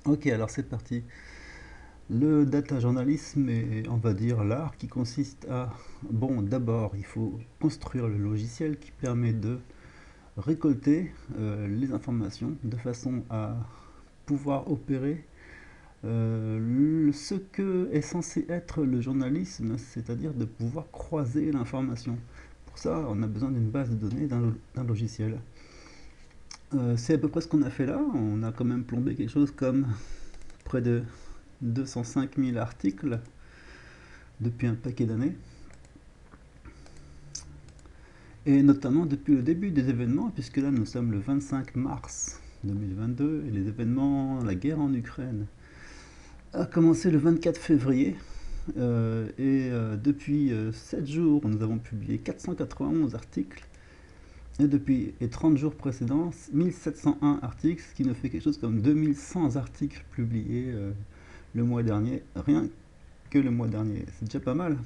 Ok, alors c'est parti. Le data journalisme est, on va dire, l'art qui consiste à... Bon, d'abord, il faut construire le logiciel qui permet de récolter les informations de façon à pouvoir opérer ce que est censé être le journalisme, c'est-à-dire de pouvoir croiser l'information. Pour ça, on a besoin d'une base de données, d'un logiciel. C'est à peu près ce qu'on a fait là. On a quand même plombé quelque chose comme près de 205 000 articles depuis un paquet d'années, et notamment depuis le début des événements, puisque là nous sommes le 25 mars 2022, et les événements, la guerre en Ukraine, a commencé le 24 février, depuis 7 jours, nous avons publié 491 articles, et depuis les 30 jours précédents, 1701 articles, ce qui nous fait quelque chose comme 2100 articles publiés le mois dernier, rien que le mois dernier. C'est déjà pas mal.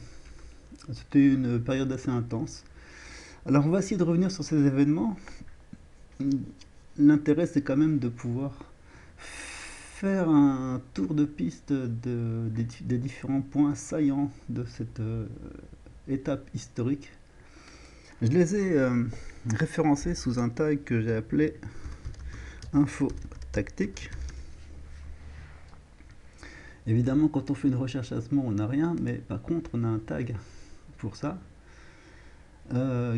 C'était une période assez intense. Alors on va essayer de revenir sur ces événements. L'intérêt c'est quand même de pouvoir faire un tour de piste des différents points saillants de cette étape historique. Je les ai référencés sous un tag que j'ai appelé info tactique. Évidemment, quand on fait une recherche à ce mot, on n'a rien, mais par contre, on a un tag pour ça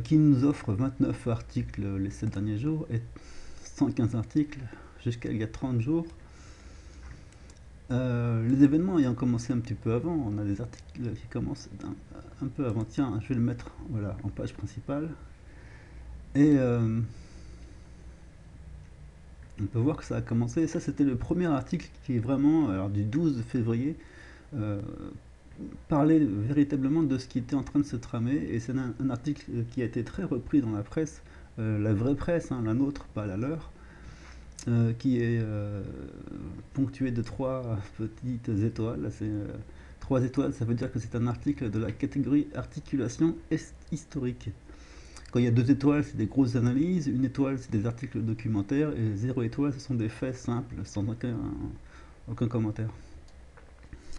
qui nous offre 29 articles les 7 derniers jours et 115 articles jusqu'à il y a 30 jours. Les événements ayant commencé un petit peu avant, on a des articles qui commencent un peu avant. Tiens, je vais le mettre voilà, en page principale. Et on peut voir que ça a commencé. Ça, c'était le premier article qui est vraiment, alors, du 12 février, euh, parlait véritablement de ce qui était en train de se tramer. Et c'est un article qui a été très repris dans la presse, la vraie presse, hein, la nôtre, pas la leur, qui est ponctué de trois petites étoiles. C'est trois étoiles, ça veut dire que c'est un article de la catégorie articulation historique. Quand il y a deux étoiles, c'est des grosses analyses, une étoile, c'est des articles documentaires, et zéro étoile, ce sont des faits simples, sans aucun commentaire.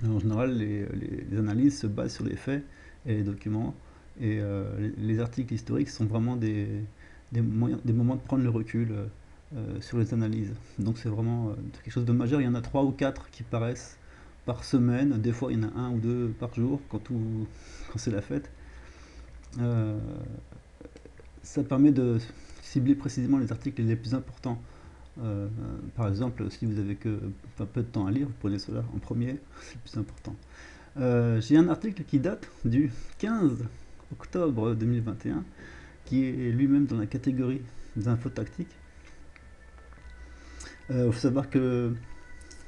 En général, les analyses se basent sur les faits et les documents, et les articles historiques sont vraiment des moments de prendre le recul sur les analyses. Donc c'est vraiment quelque chose de majeur. Il y en a trois ou quatre qui paraissent par semaine, des fois il y en a un ou deux par jour quand c'est la fête. Euh, Ça permet de cibler précisément les articles les plus importants. Par exemple, si vous avez que un peu de temps à lire, vous prenez cela en premier, c'est le plus important. J'ai un article qui date du 15 octobre 2021, qui est lui-même dans la catégorie des infos tactiques. Il faut savoir que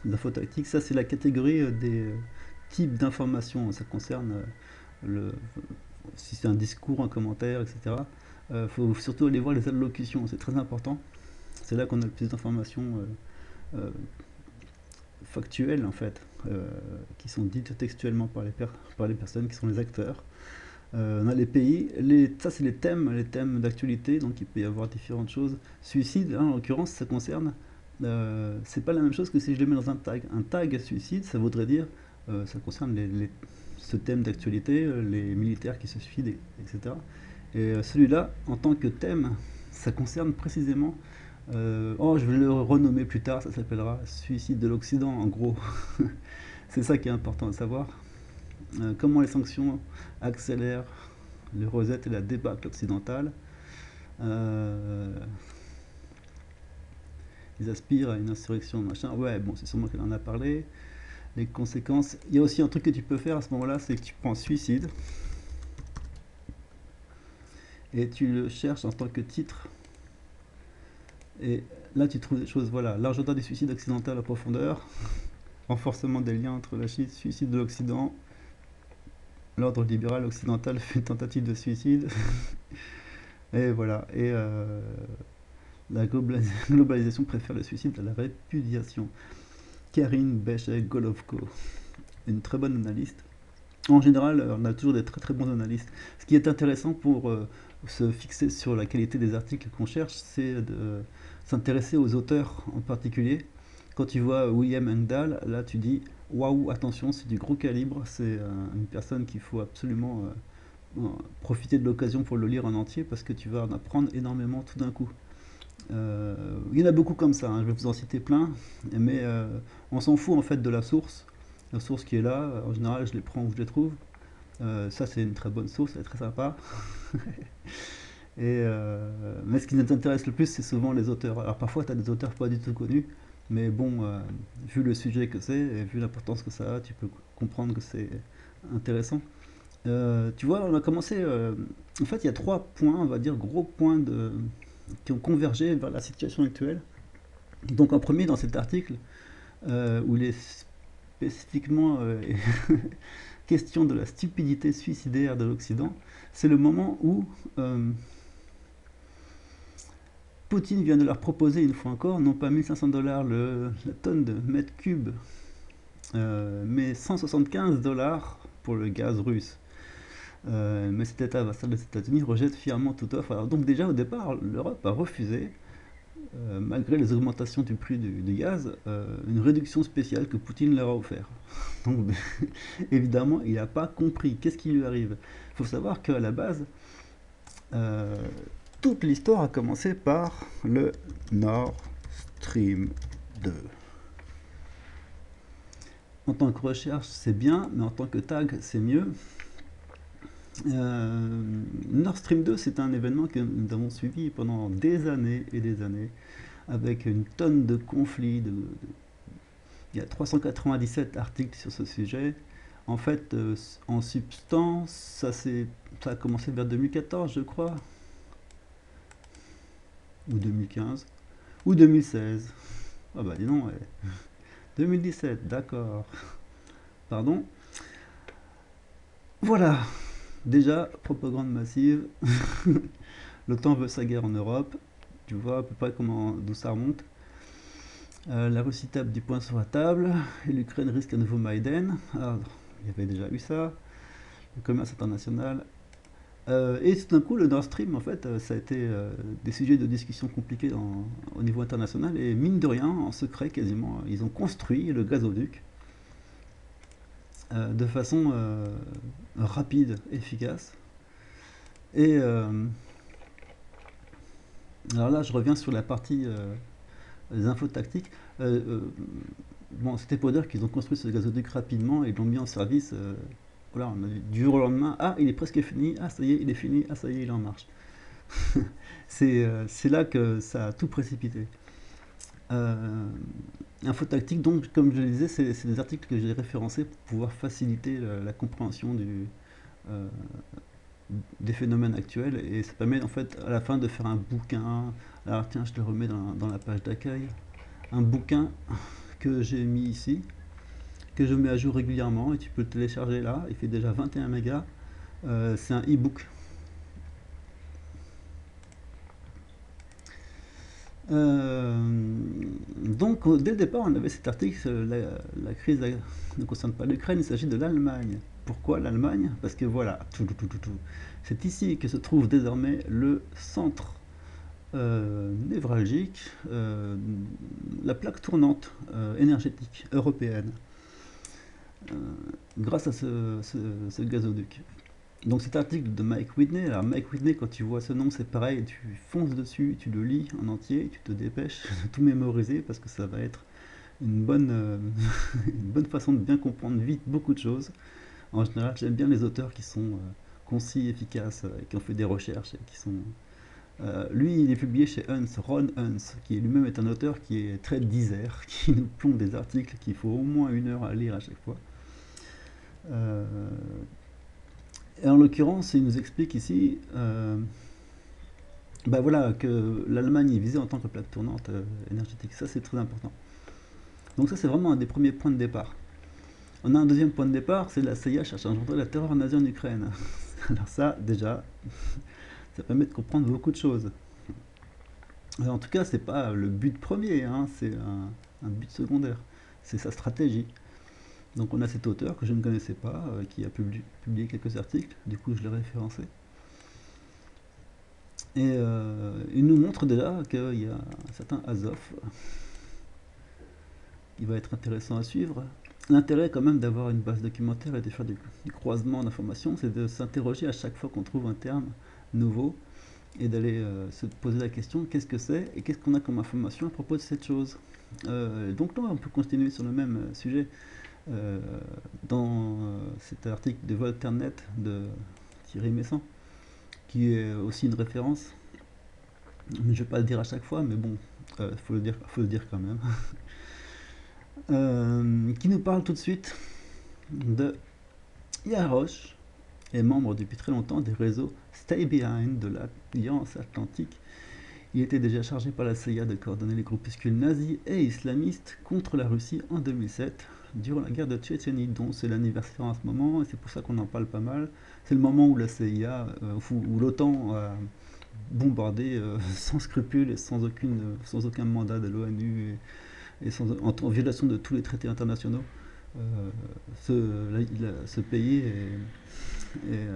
les infos tactiques, ça c'est la catégorie des types d'informations. Ça concerne si c'est un discours, un commentaire, etc. Il faut surtout aller voir les allocutions, c'est très important. C'est là qu'on a le plus d'informations euh, factuelles en fait, qui sont dites textuellement par les personnes qui sont les acteurs. On a les pays, ça c'est les thèmes d'actualité, donc il peut y avoir différentes choses. Suicide, hein, en l'occurrence, ça concerne. C'est pas la même chose que si je le mets dans un tag. Un tag suicide, ça voudrait dire, ça concerne ce thème d'actualité, les militaires qui se suicident, etc. Et celui-là, en tant que thème, ça concerne précisément. Oh, je vais le renommer plus tard, ça s'appellera Suicide de l'Occident, en gros. C'est ça qui est important à savoir. Comment les sanctions accélèrent les rosettes et la débâcle occidentale. Euh, ils aspirent à une insurrection, machin. Ouais, bon, c'est sûrement qu'elle en a parlé. Les conséquences. Il y a aussi un truc que tu peux faire à ce moment-là, c'est que tu prends suicide et tu le cherches en tant que titre. Et là, tu trouves des choses, voilà, l'agenda du suicide occidental à profondeur, renforcement des liens entre la Chine, suicide de l'Occident, l'ordre libéral occidental fait une tentative de suicide, et voilà. Et la globalisation préfère le suicide à la répudiation. Karine Bechet-Golovko, une très bonne analyste. En général, on a toujours des très très bons analystes. Ce qui est intéressant pour se fixer sur la qualité des articles qu'on cherche, c'est de s'intéresser aux auteurs en particulier. Quand tu vois William Engdahl, là tu dis waouh, attention, c'est du gros calibre, c'est une personne qu'il faut absolument profiter de l'occasion pour le lire en entier parce que tu vas en apprendre énormément tout d'un coup. Il y en a beaucoup comme ça, hein, je vais vous en citer plein, mais on s'en fout en fait de la source. La source qui est là, en général je les prends où je les trouve. Ça c'est une très bonne source, elle est très sympa. Mais ce qui nous intéresse le plus, c'est souvent les auteurs. Alors parfois, tu as des auteurs pas du tout connus, mais bon, vu le sujet que c'est et vu l'importance que ça a, tu peux comprendre que c'est intéressant. Tu vois, on a commencé. En fait, il y a trois points, on va dire, gros points qui ont convergé vers la situation actuelle. Donc, en premier, dans cet article, où il est spécifiquement question de la stupidité suicidaire de l'Occident, c'est le moment où Poutine vient de leur proposer une fois encore, non pas 1500 $ la tonne de mètre cube, mais 175 $ pour le gaz russe. Mais cet État vassal des États-Unis rejette fièrement toute offre. Alors donc déjà au départ, l'Europe a refusé, malgré les augmentations du prix du gaz, une réduction spéciale que Poutine leur a offert. Donc évidemment, il n'a pas compris. Qu'est-ce qui lui arrive? Il faut savoir qu'à la base, euh, toute l'histoire a commencé par le Nord Stream 2. En tant que recherche, c'est bien, mais en tant que tag, c'est mieux. Nord Stream 2, c'est un événement que nous avons suivi pendant des années et des années, avec une tonne de conflits. Il y a 397 articles sur ce sujet. En fait, en substance, ça a commencé vers 2014, je crois, ou 2015, ou 2016. Ah bah dis donc, ouais. 2017, d'accord. Pardon. Voilà, déjà, propagande massive. L'OTAN veut sa guerre en Europe. Tu vois à peu près d'où ça remonte. La Russie tape du poing sur la table. Et l'Ukraine risque un nouveau Maïden. Alors, il y avait déjà eu ça. Le commerce international. Et tout d'un coup, le Nord Stream, en fait, ça a été des sujets de discussion compliqués au niveau international. Et mine de rien, en secret quasiment, ils ont construit le gazoduc de façon rapide, efficace. Et alors là, je reviens sur la partie des infos tactiques. Euh, euh, bon, c'était pour dire qu'ils ont construit ce gazoduc rapidement et l'ont mis en service. Voilà, on a du jour au lendemain. Ah, il est presque fini. Ah, ça y est, il est fini. Ah, ça y est, il est en marche. C'est là que ça a tout précipité. Euh, Info tactique, donc, comme je le disais, c'est des articles que j'ai référencés pour pouvoir faciliter la compréhension euh, des phénomènes actuels et ça permet en fait à la fin de faire un bouquin. Alors tiens, je te le remets dans la page d'accueil. Un bouquin que j'ai mis ici, que je mets à jour régulièrement et tu peux le télécharger là. Il fait déjà 21 mégas. C'est un e-book. Donc dès le départ, on avait cet article, la crise ne concerne pas l'Ukraine, il s'agit de l'Allemagne. Pourquoi l'Allemagne? Parce que voilà, c'est ici que se trouve désormais le centre névralgique, la plaque tournante énergétique européenne, euh, grâce à ce gazoduc. Donc cet article de Mike Whitney, alors Mike Whitney, quand tu vois ce nom, c'est pareil, tu fonces dessus, tu le lis en entier, tu te dépêches de tout mémoriser parce que ça va être une bonne, une bonne façon de bien comprendre vite beaucoup de choses. En général, j'aime bien les auteurs qui sont concis, efficaces, qui ont fait des recherches et qui sont... lui, il est publié chez Huns, Ron Huns, qui lui-même est un auteur qui est très disert, qui nous plombe des articles qu'il faut au moins 1 heure à lire à chaque fois. Euh, et en l'occurrence, il nous explique ici bah voilà, que l'Allemagne est visée en tant que plaque tournante énergétique. Ça, c'est très important. Donc ça, c'est vraiment un des premiers points de départ. On a un deuxième point de départ, c'est la CIA cherche à engendrer la terreur nazie en Ukraine. Alors ça, déjà, ça permet de comprendre beaucoup de choses. En tout cas, c'est pas le but premier, hein, c'est un but secondaire. C'est sa stratégie. Donc on a cet auteur que je ne connaissais pas, qui a publié quelques articles, du coup je l'ai référencé. Et il nous montre déjà qu'il y a un certain Azov, il va être intéressant à suivre. L'intérêt quand même d'avoir une base documentaire et de faire du croisement d'informations, c'est de s'interroger à chaque fois qu'on trouve un terme nouveau et d'aller se poser la question qu'est-ce que c'est et qu'est-ce qu'on a comme information à propos de cette chose. Donc là, on peut continuer sur le même sujet. Euh, dans cet article de Volternet de Thierry Messan, qui est aussi une référence, je ne vais pas le dire à chaque fois, mais bon, faut le dire quand même, qui nous parle tout de suite de Yaroche, est membre depuis très longtemps des réseaux Stay Behind de l'Alliance Atlantique. Il était déjà chargé par la CIA de coordonner les groupuscules nazis et islamistes contre la Russie en 2007, durant la guerre de Tchétchénie, dont c'est l'anniversaire en ce moment, et c'est pour ça qu'on en parle pas mal. C'est le moment où la CIA, où l'OTAN a bombardé sans scrupule et sans aucun mandat de l'ONU et en violation de tous les traités internationaux. Euh, ce pays est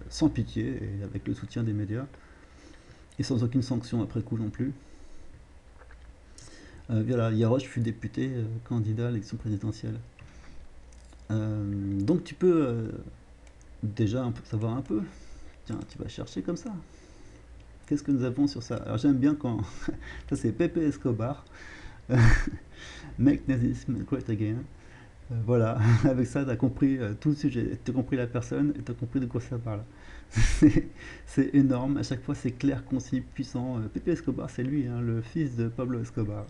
sans pitié et avec le soutien des médias et sans aucune sanction après coup non plus. Voilà, Yaroche fut député candidat à l'élection présidentielle. Donc tu peux déjà savoir un peu. Tiens, tu vas chercher comme ça. Qu'est-ce que nous avons sur ça? Alors j'aime bien quand... ça c'est Pepe Escobar. Make Nazism Great Again. Voilà, avec ça, tu as compris tout le sujet, tu as compris la personne et tu as compris de quoi ça parle. C'est énorme, à chaque fois c'est clair, concis, puissant. Pepe Escobar, c'est lui, hein, le fils de Pablo Escobar,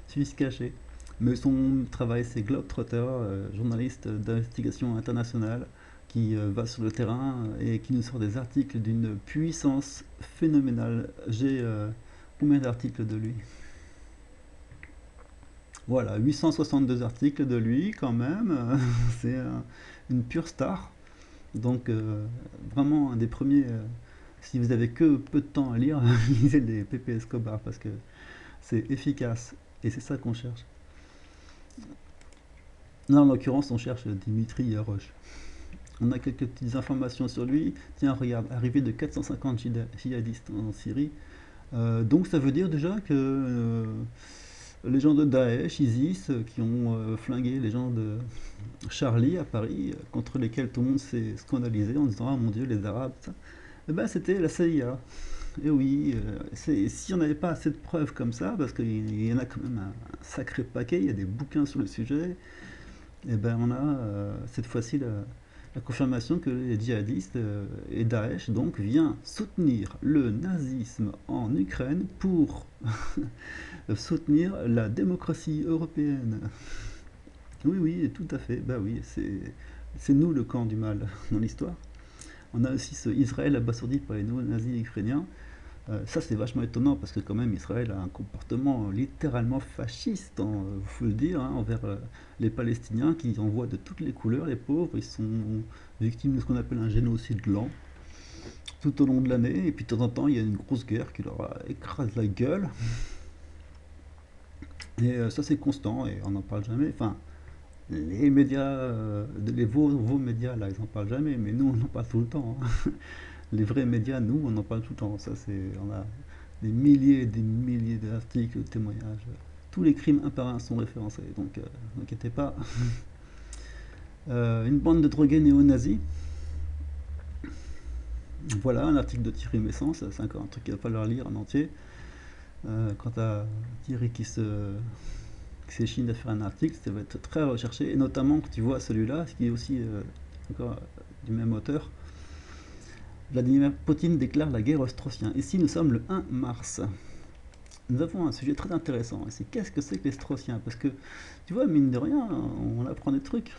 suisse caché. Mais son travail, c'est Globetrotter, journaliste d'investigation internationale, qui va sur le terrain et qui nous sort des articles d'une puissance phénoménale. J'ai combien d'articles de lui? Voilà, 862 articles de lui quand même, c'est une pure star. Donc vraiment un des premiers, si vous avez que peu de temps à lire, lisez les PP Escobar parce que c'est efficace et c'est ça qu'on cherche. Là en l'occurrence on cherche Dimitri Yaroche. On a quelques petites informations sur lui. Tiens regarde, arrivée de 450 djihadistes en Syrie. Donc ça veut dire déjà que les gens de Daesh, ISIS, qui ont flingué les gens de Charlie à Paris, contre lesquels tout le monde s'est scandalisé en disant ah mon dieu les Arabes, ça. Eh ben c'était la CIA. Et oui, si on n'avait pas assez de preuves comme ça, parce qu'il y en a quand même un sacré paquet, il y a des bouquins sur le sujet, et ben on a cette fois-ci la confirmation que les djihadistes et Daesh donc vient soutenir le nazisme en Ukraine pour soutenir la démocratie européenne. Oui, oui, tout à fait. Bah oui, c'est nous le camp du mal dans l'histoire. On a aussi ce Israël abasourdi par les néo-nazis ukrainiens. Ça, c'est vachement étonnant parce que quand même Israël a un comportement littéralement fasciste, il faut le dire, hein, envers les Palestiniens qui en voient de toutes les couleurs, les pauvres. Ils sont victimes de ce qu'on appelle un génocide lent tout au long de l'année. Et puis de temps en temps, il y a une grosse guerre qui leur écrase la gueule. Et ça, c'est constant et on n'en parle jamais. Enfin, les médias, vos médias, là, ils n'en parlent jamais, mais nous, on en parle tout le temps, hein. Les vrais médias, nous, on en parle tout le temps. Ça, on a des milliers et des milliers d'articles, de témoignages. Tous les crimes un par un sont référencés, donc ne vous inquiétez pas. Une bande de drogués néo-nazis. Voilà, un article de Thierry Messant, c'est encore un truc qu'il va falloir lire en entier. Quant à Thierry qui s'échine à faire un article, ça va être très recherché, et notamment que tu vois celui-là, ce qui est aussi encore du même auteur. Vladimir Poutine déclare la guerre aux Straussiens. Ici, nous sommes le 1 mars. Nous avons un sujet très intéressant. C'est qu'est-ce que c'est que les Straussiens? Parce que, tu vois, mine de rien, on apprend des trucs.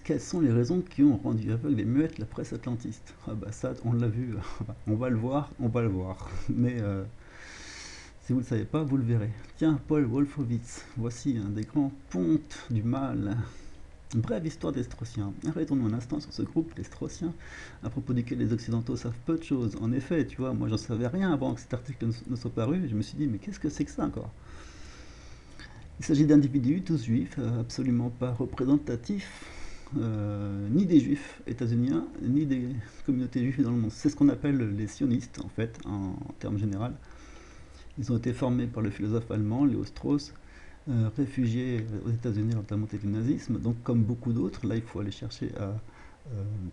Quelles sont les raisons qui ont rendu aveugle et muette la presse atlantiste? Ah bah ça, on l'a vu. On va le voir, on va le voir. Mais si vous ne le savez pas, vous le verrez. Tiens, Paul Wolfowitz, voici un des grands pontes du mal. Brève histoire des Straussiens. Arrêtons-nous un instant sur ce groupe, les Straussiens, à propos duquel les Occidentaux savent peu de choses. En effet, tu vois, moi j'en savais rien avant que cet article ne soit paru. Je me suis dit, mais qu'est-ce que c'est que ça encore? Il s'agit d'individus, tous juifs, absolument pas représentatifs, ni des juifs états-uniens, ni des communautés juives dans le monde. C'est ce qu'on appelle les sionistes, en fait, en termes généraux, Ils ont été formés par le philosophe allemand Léo Strauss, réfugiés aux États-Unis lors de la montée du nazisme. Donc, comme beaucoup d'autres, là, il faut aller chercher à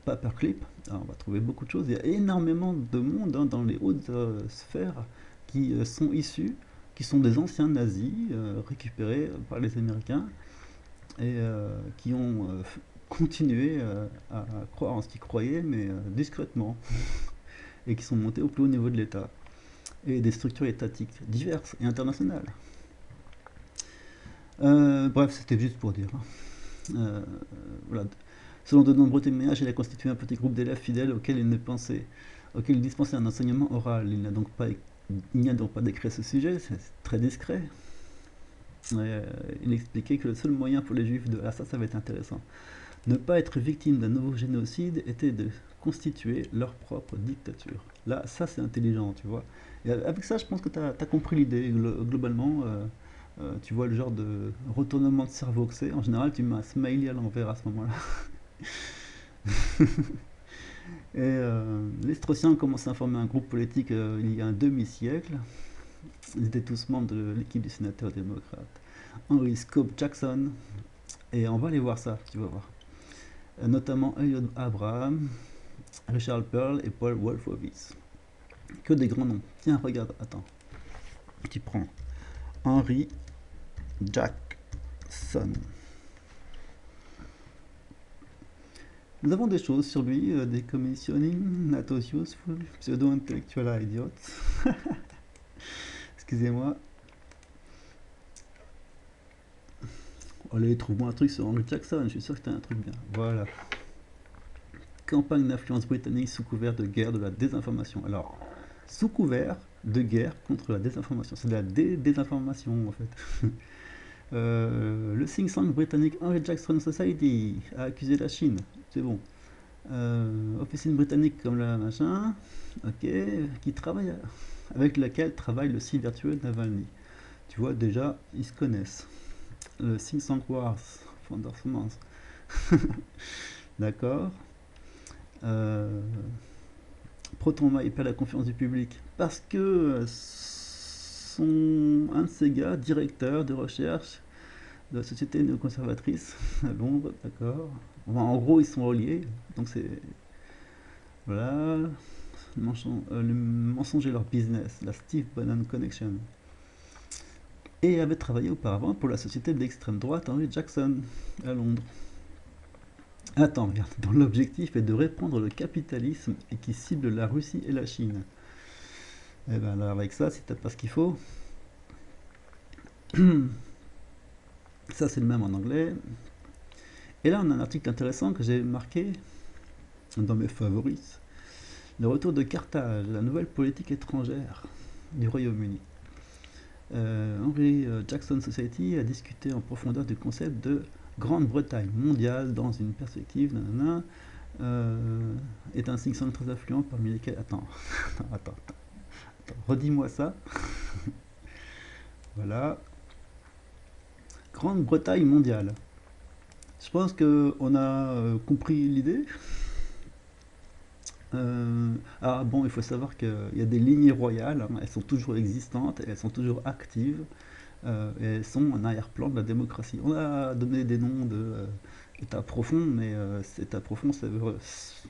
Paperclip. Alors, on va trouver beaucoup de choses. Il y a énormément de monde hein, dans les hautes sphères qui sont issus, qui sont des anciens nazis récupérés par les Américains et qui ont continué à croire en ce qu'ils croyaient, mais discrètement, et qui sont montés au plus haut niveau de l'État, et des structures étatiques diverses et internationales. Bref, c'était juste pour dire, hein. Voilà. Selon de nombreux témoignages, il a constitué un petit groupe d'élèves fidèles auxquels il dispensait un enseignement oral. Il n'y a donc pas d'écrit à ce sujet, c'est très discret. Il expliquait que le seul moyen pour les juifs de... Ah ça va être intéressant. Ne pas être victime d'un nouveau génocide était de constituer leur propre dictature. Là, ça c'est intelligent, tu vois. Et avec ça, je pense que tu as compris l'idée. Globalement, tu vois le genre de retournement de cerveau que c'est. En général, tu mets un smiley à l'envers à ce moment-là. Et les Straussiens ont commencé à former un groupe politique il y a un demi-siècle. Ils étaient tous membres de l'équipe du sénateur démocrate Henry Scope Jackson. Et on va aller voir ça, tu vas voir. Notamment Elliot Abraham, Richard Pearl et Paul Wolfowitz. Que des grands noms. Tiens, regarde, attends. Tu prends Henry Jackson. Nous avons des choses sur lui, des commissioning, not useful, pseudo-intellectual idiots. Excusez-moi. Allez, trouve-moi un truc sur Henry Jackson, je suis sûr que t'as un truc bien. Voilà. Campagne d'influence britannique sous couvert de guerre de la désinformation. Alors, sous couvert de guerre contre la désinformation. C'est de la désinformation en fait. Le think tank britannique Henry Jackson Society a accusé la Chine. C'est bon. Officine britannique comme la machin, ok, qui travaille avec laquelle travaille le site virtuel Navalny. Tu vois, déjà, ils se connaissent. Le think tank Wars, Founders. D'accord. Proton il perd la confiance du public parce que un de ces gars, directeur de recherche de la société néoconservatrice à Londres, d'accord. Enfin, en gros, ils sont reliés, donc c'est voilà le mensonge et leur business, la Steve Bannon Connection. Et avait travaillé auparavant pour la société d'extrême droite Henry Jackson à Londres. Attends, regarde, dont l'objectif est de répandre le capitalisme et qui cible la Russie et la Chine. Et bien alors avec ça, si t'as pas ce qu'il faut, ça c'est le même en anglais. Et là on a un article intéressant que j'ai marqué dans mes favoris. Le retour de Carthage, la nouvelle politique étrangère du Royaume-Uni. Henry Jackson Society a discuté en profondeur du concept de Grande-Bretagne mondiale dans une perspective, nanana, est un think tank très affluent parmi lesquels... Attends, redis-moi ça. Voilà. Grande-Bretagne mondiale. Je pense qu'on a compris l'idée. Ah bon, il faut savoir qu'il y a des lignées royales, hein, elles sont toujours existantes, elles sont toujours actives, et elles sont en arrière-plan de la démocratie. On a donné des noms d'État profond, mais cet État profond,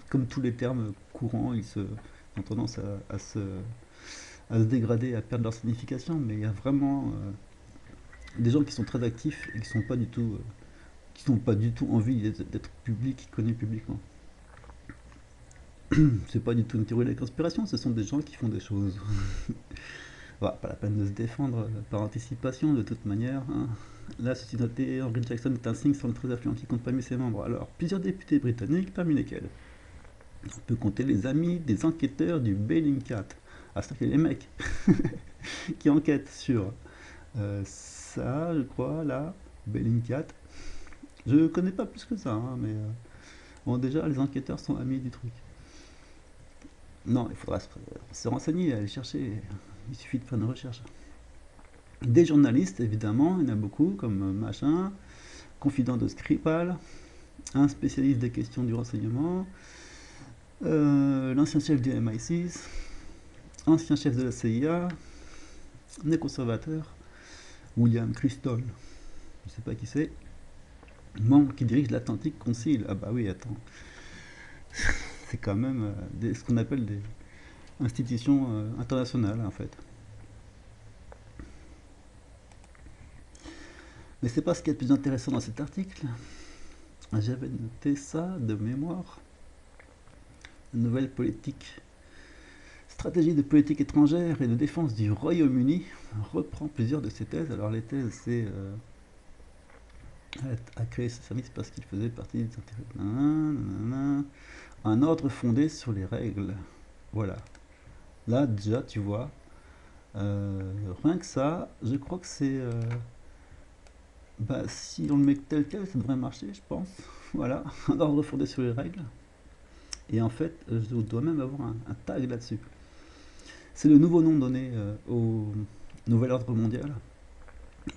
comme tous les termes courants, ont tendance à se dégrader, à perdre leur signification, mais il y a vraiment des gens qui sont très actifs et qui n'ont pas du tout envie d'être publics, connus publiquement. C'est pas du tout une théorie de la conspiration, ce sont des gens qui font des choses. Voilà, pas la peine de se défendre par anticipation de toute manière, hein. La société Henry Jackson est un think tank très affluent qui compte parmi ses membres. Alors, plusieurs députés britanniques, parmi lesquels on peut compter les amis des enquêteurs du Bellingcat. Ah, ça fait les mecs qui enquêtent sur ça, je crois, là, Bellingcat. Je connais pas plus que ça, hein, mais bon, déjà, les enquêteurs sont amis du truc. Non, il faudra se renseigner, aller chercher. Il suffit de faire une recherche. Des journalistes, évidemment, il y en a beaucoup, comme machin, confident de Skripal, un spécialiste des questions du renseignement, l'ancien chef du MI6, ancien chef de la CIA, des conservateurs, William Crystal, je sais pas qui c'est, membre qui dirige l'Atlantic Council. Ah bah oui, attends, c'est quand même ce qu'on appelle des institutions internationales en fait. Mais c'est pas ce qui est le plus intéressant dans cet article. J'avais noté ça de mémoire. Nouvelle politique. Stratégie de politique étrangère et de défense du Royaume-Uni reprend plusieurs de ses thèses. Alors les thèses, c'est a créé ce service parce qu'il faisait partie des intérêts. Nanana. Un ordre fondé sur les règles. Voilà. Là déjà, tu vois, rien que ça, je crois que c'est bah, si on le met tel quel, ça devrait marcher, je pense. Voilà, un ordre fondé sur les règles. Et en fait, je dois même avoir un tag là-dessus. C'est le nouveau nom donné au nouvel ordre mondial.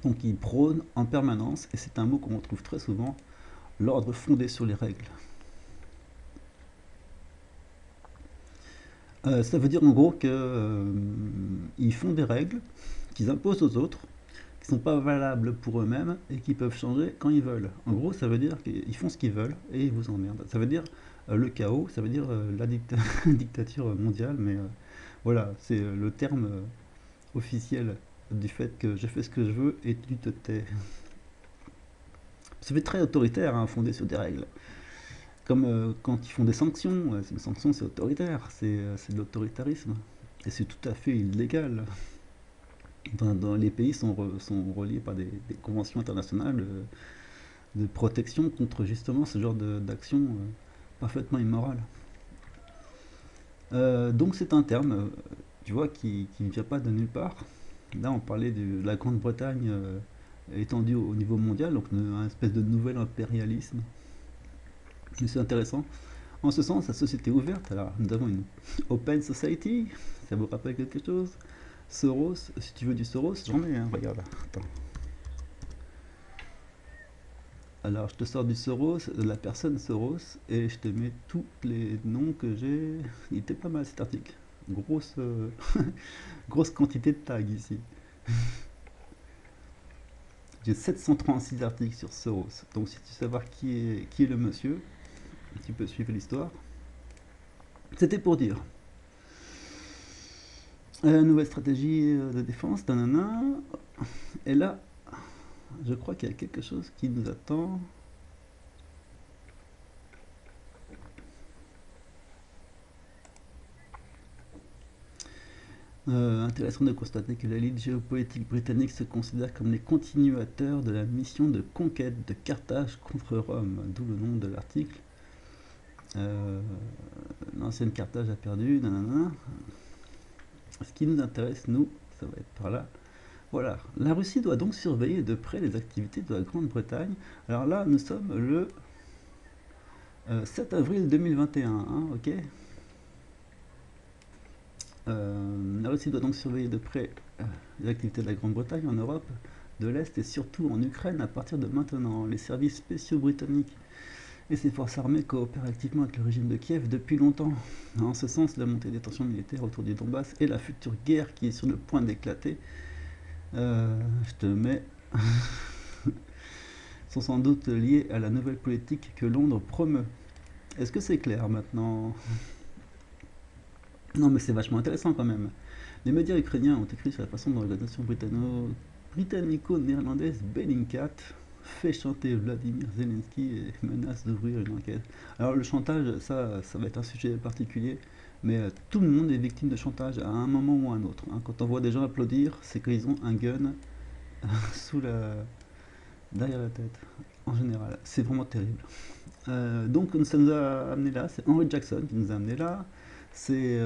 Donc il prône en permanence, et c'est un mot qu'on retrouve très souvent, l'ordre fondé sur les règles. Ça veut dire en gros qu'ils font des règles qu'ils imposent aux autres, qui sont pas valables pour eux-mêmes et qui peuvent changer quand ils veulent. En gros, ça veut dire qu'ils font ce qu'ils veulent et ils vous emmerdent. Ça veut dire le chaos, ça veut dire la dictature mondiale, mais voilà, c'est le terme officiel du fait que je fais ce que je veux et tu te tais. Ça fait très autoritaire, hein, fondé sur des règles. Comme quand ils font des sanctions, une sanction c'est autoritaire, c'est de l'autoritarisme. Et c'est tout à fait illégal. Dans les pays sont reliés par des conventions internationales de protection contre justement ce genre d'action parfaitement immorale. Donc c'est un terme, tu vois, qui ne vient pas de nulle part. Là on parlait de la Grande-Bretagne étendue au niveau mondial, donc un espèce de nouvel impérialisme. Mais c'est intéressant. En ce sens, la société ouverte, alors nous avons une Open Society, ça vous rappelle quelque chose? Soros, si tu veux du Soros, j'en ai un, regarde. Attends. Alors je te sors du Soros, de la personne Soros, et je te mets tous les noms que j'ai. Il était pas mal cet article. Grosse, grosse quantité de tags ici. J'ai 736 articles sur Soros. Donc si tu veux savoir qui est le monsieur, tu peux suivre l'histoire. C'était pour dire. Nouvelle stratégie de défense, nanana. Et là, je crois qu'il y a quelque chose qui nous attend. Intéressant de constater que l'élite géopolitique britannique se considère comme les continuateurs de la mission de conquête de Carthage contre Rome, d'où le nom de l'article. L'ancienne Carthage a perdu, nanana. Ce qui nous intéresse, nous, ça va être par là. Voilà, la Russie doit donc surveiller de près les activités de la Grande-Bretagne. Alors là, nous sommes le 7 avril 2021, hein, ok. La Russie doit donc surveiller de près les activités de la Grande-Bretagne en Europe de l'Est et surtout en Ukraine à partir de maintenant. Les services spéciaux britanniques et ses forces armées coopèrent activement avec le régime de Kiev depuis longtemps. En ce sens, la montée des tensions militaires autour du Donbass et la future guerre qui est sur le point d'éclater, je te mets, sont sans doute liées à la nouvelle politique que Londres promeut. Est-ce que c'est clair maintenant? Non, mais c'est vachement intéressant quand même. Les médias ukrainiens ont écrit sur la façon dont l'organisation britannico-néerlandaise Bellingcat fait chanter Vladimir Zelensky et menace d'ouvrir une enquête. Alors le chantage, ça va être un sujet particulier, mais tout le monde est victime de chantage à un moment ou à un autre, hein. Quand on voit des gens applaudir, c'est qu'ils ont un gun sous derrière la tête, en général. C'est vraiment terrible. Donc ça nous a amené là, c'est Henry Jackson qui nous a amené là, c'est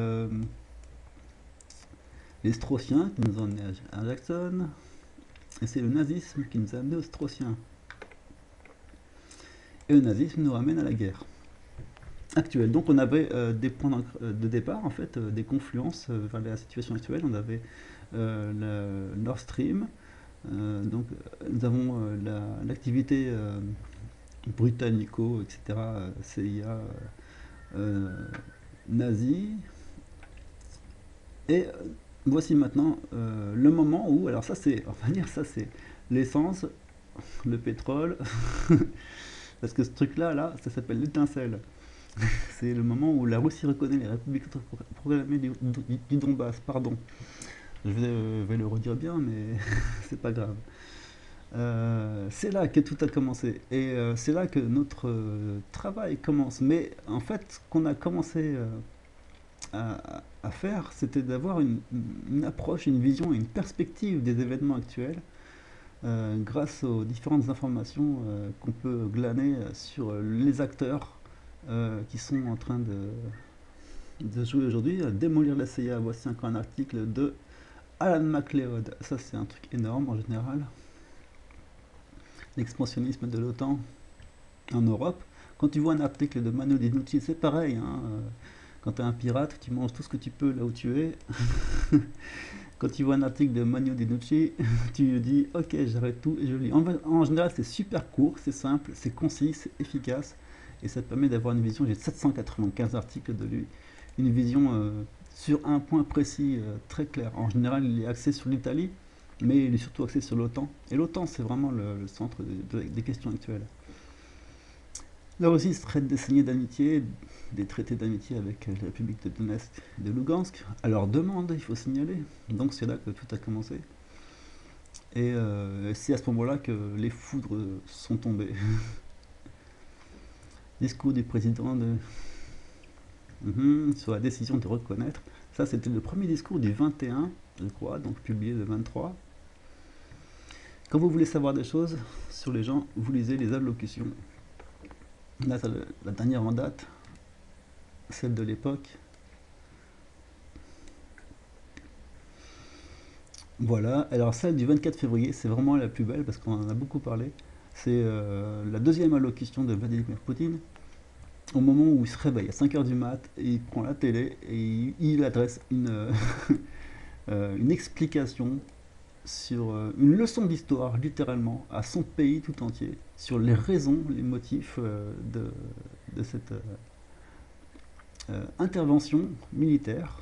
les Straussiens qui nous ont amené à Jackson, et c'est le nazisme qui nous a amené aux Straussiens. Et le nazisme nous ramène à la guerre actuelle. Donc on avait des points de départ, en fait, des confluences vers la situation actuelle. On avait le Nord Stream, donc nous avons l'activité britannico, etc., CIA, nazie, et voici maintenant le moment où, alors ça c'est, on va dire ça c'est l'essence, le pétrole, parce que ce truc-là, là, ça s'appelle l'étincelle. C'est le moment où la Russie reconnaît les républiques proclamées du Donbass, pardon. Je vais le redire bien, mais c'est pas grave. C'est là que tout a commencé. Et c'est là que notre travail commence. Mais en fait, ce qu'on a commencé à faire, c'était d'avoir une approche, une vision et une perspective des événements actuels grâce aux différentes informations qu'on peut glaner sur les acteurs qui sont en train de jouer aujourd'hui, à démolir la CIA. Voici encore un article de Alan MacLeod. Ça, c'est un truc énorme en général. L'expansionnisme de l'OTAN en Europe. Quand tu vois un article de Manu Dinucci, c'est pareil. Hein, quand tu es un pirate, tu manges tout ce que tu peux là où tu es. Quand tu vois un article de Manu Dinucci, tu dis ok, j'arrête tout et je lis. En général, c'est super court, c'est simple, c'est concis, c'est efficace et ça te permet d'avoir une vision. J'ai 795 articles de lui, une vision sur un point précis très clair. En général, il est axé sur l'Italie, mais il est surtout axé sur l'OTAN. Et l'OTAN, c'est vraiment le centre des questions actuelles. Là aussi, se traite des saignées d'amitié, des traités d'amitié avec la République de Donetsk et de Lugansk. À leur demande, il faut signaler. Donc c'est là que tout a commencé. Et c'est à ce moment-là que les foudres sont tombées. Discours du président sur la décision de reconnaître. Ça, c'était le premier discours du 21, je crois, donc publié le 23. Quand vous voulez savoir des choses sur les gens, vous lisez les allocutions. Là, c'est la dernière en date, celle de l'époque. Voilà, alors celle du 24 février, c'est vraiment la plus belle parce qu'on en a beaucoup parlé. C'est la deuxième allocution de Vladimir Poutine au moment où il se réveille à 5 heures du mat et il prend la télé et il adresse une explication sur une leçon d'histoire, littéralement, à son pays tout entier, sur les raisons, les motifs de cette intervention militaire,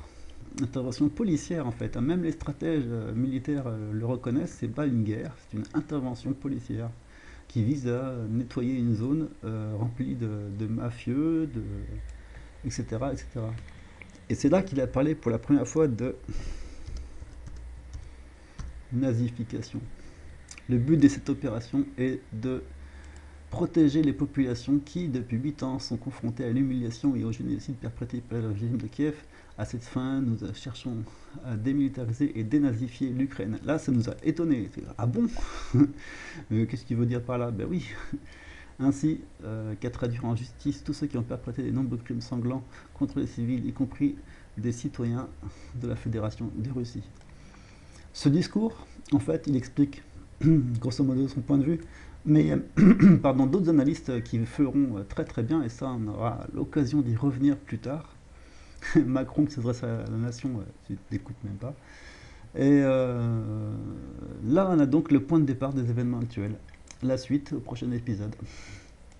intervention policière en fait. Même les stratèges militaires le reconnaissent, c'est pas une guerre, c'est une intervention policière qui vise à nettoyer une zone remplie de mafieux, etc., etc. Et c'est là qu'il a parlé pour la première fois de nazification. Le but de cette opération est de protéger les populations qui, depuis 8 ans, sont confrontées à l'humiliation et au génocide perpétré par le régime de Kiev. À cette fin, nous cherchons à démilitariser et dénazifier l'Ukraine. Là, ça nous a étonnés. Ah bon? Qu'est-ce qu'il veut dire par là? Ben oui. Ainsi qu'à traduire en justice tous ceux qui ont perpétré de nombreux crimes sanglants contre les civils, y compris des citoyens de la Fédération de Russie. Ce discours, en fait, il explique grosso modo son point de vue, mais il y a pardon, d'autres analystes qui le feront très très bien, et ça on aura l'occasion d'y revenir plus tard. Macron qui s'adresse à la nation, tu n'écoutes même pas. Et là on a donc le point de départ des événements actuels. La suite au prochain épisode.